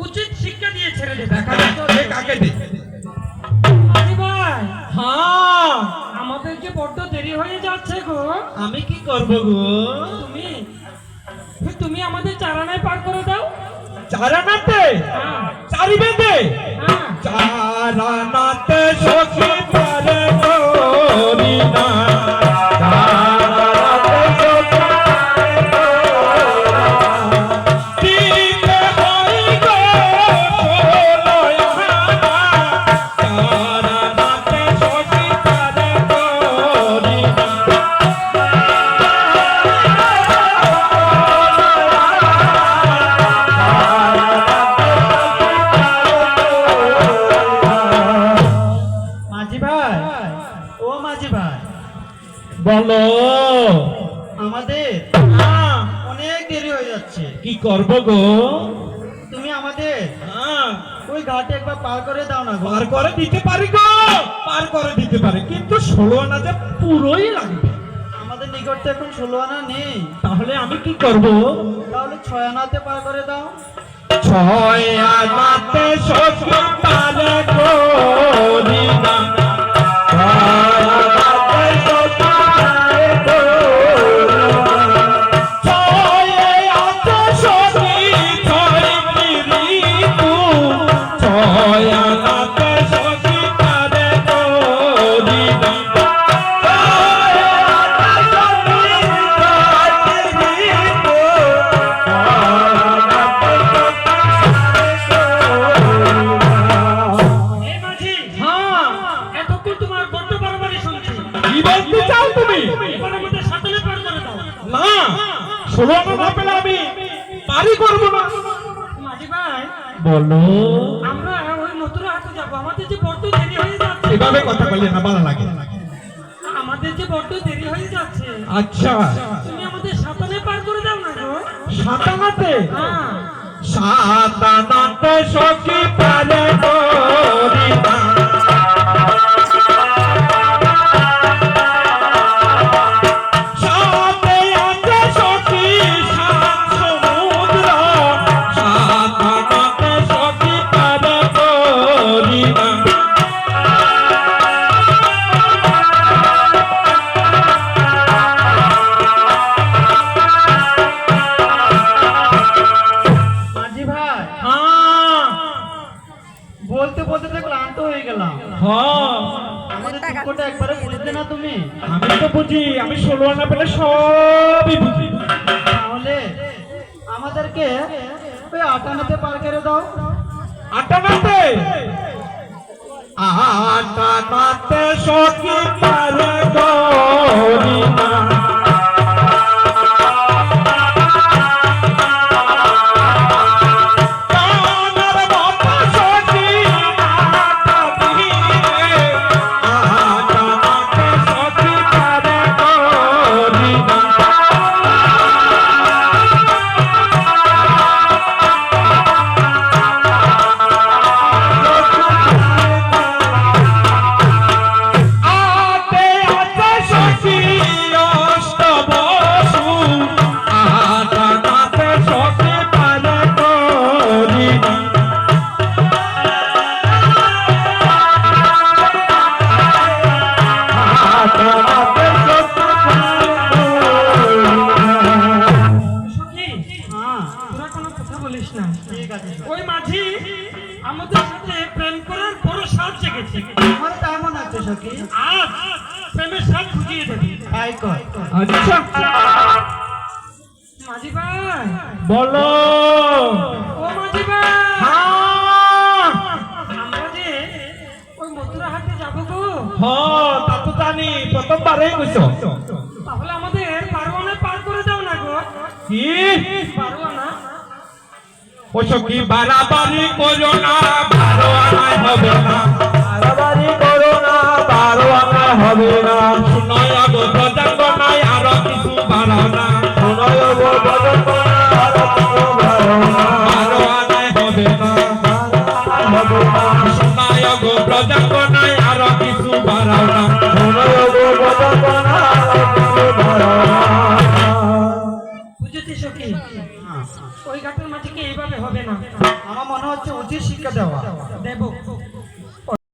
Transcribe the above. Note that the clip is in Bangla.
উচিত শিক্ষা দিয়ে ছেড়ে দেবে। দেখা যাচ্ছে কাকে দে। মাঝি ভাই, হ্যাঁ আমাদের যে বড্ড দেরি হয়ে যাচ্ছে গো। আমি কি করব গো? তুমি তুমি আমাদের চারানায় পার করে দাও। চারানাতে হ্যাঁ চারি বেঁধে হ্যাঁ। চারানাতে সখী পারে করি না, চারানাতে সখী পারে দিতে হয় গো ষোলোয় হানা, চারানাতে সখী পারে করি না। মাঝি ভাই, ও মাঝি ভাই, বলো আমাদের হ্যাঁ, অনেক দেরি হয়ে যাচ্ছে। কি করব গো? তুমি আমাদের হ্যাঁ, ওই ঘাটে একবার পার করে দাও না গো। পার করে দিতে পারি গো, পার করে দিতে পারি, কিন্তু 16 আনা যে পুরোই লাগবে। আমাদের নিকট তো এখন 16 আনা নেই, তাহলে আমি কি করব? তাহলে 6 আনাতে পার করে দাও। 6 আনাতে সখী পারে করি না, 6 আনাতে সখী পারে করি না। 6 আনাতে সখী 6 কিরিতু, 6 আনাতে সখী পারে করি না। 6 আনাতে সখী 6 কিরিতু, 6 এ মাঝি, হ্যাঁ, এতক্ষণ তোমার বড্ড বারবারই শুনছি। কি বলতে চাও তুমি? এবার আমাদের সাঁতারে পার করে দাও। না, 16 আনা না পেলে আমি পারি করব না। মাঝি ভাই, বলো, আমরা ওই মথুরা হাটে যাবো। আমাদের যে বড্ড দেরি হয়ে যাচ্ছে। এভাবে কথা বললে না ভালো লাগে। আমাদের যে বড্ড দেরি হয়ে যাচ্ছে, আচ্ছা, তুমি আমাদের সাঁতারে পার করে দাও না গো। 7 আনাতে হ্যাঁ 7 আনাতে সখী পারে করি না, 7 আনাতে সখী 7 সমুদ্র, 7 আনাতে সখী পারে করি না। মাঝি ভাই, হ্যাঁ বলতে বলতে তো ক্লান্ত হয়ে গেলাম। হ্যাঁ, আমাদের দুঃখটা একবারে বুঝতে না তুমি? আমি তো বুঝি, আমি 16 আনা পেলে সবই বুঝি। তাহলে আমাদেরকে ওই 8 আনাতে পার করে দাও। 8 আনাতে 8 আনাতে সখী পারে করি না, কানার মতো সখী আটা দিলে, 8 আনাতে সখী পারে করি না। আতে আতে সখী অষ্টবসু, 8 আনাতে সখী পারে করি না। সখী, হ্যাঁ তোরা কোনো কথা বলিস না। ঠিক আছে। ওই মাঝি আমাদের সাথে প্রেম করার বড় সাজ জেগেছে। আমার তাই মনে হচ্ছে সখী। আজ প্রেমের সাজ খুঁজিয়ে দেবে। তাই কর। আচ্ছা, মাঝি ভাই, বলো। ও মাঝি ভাই, হ্যাঁ আমরা যে ওই মথুরা হাটে যাবো গো। হ্যাঁ, তা তো জানি, প্রথমবারেই কইছো। তাহলে আমাদের পারোয়ানা পার করে দাও না গো। কি পারোয়ানা ও সখী বাড়াবাড়ি করো না, 12 আনায় হবে না, বাড়াবাড়ি করো না, 12 আনায় হবে না। শুনয় গো প্রজাঙ্গনায় আরো কিছু বাড়াও না, শুনয় গো প্রজাঙ্গনায় আরো কিছু বাড়াও না, 12 আনায় হবে না, 12 আনায় হবে না। শুনয় গো প্রজাঙ্গনায় আরো কিছু বাড়াও না, শুনয় গো প্রজাঙ্গনায় আরো কিছু বাড়াও না। বুঝেছি সখী। ওই ঘাটের মাঝিকে এইভাবে হবে না। আমার মনে হচ্ছে উচিত শিক্ষা দেওয়া। দেব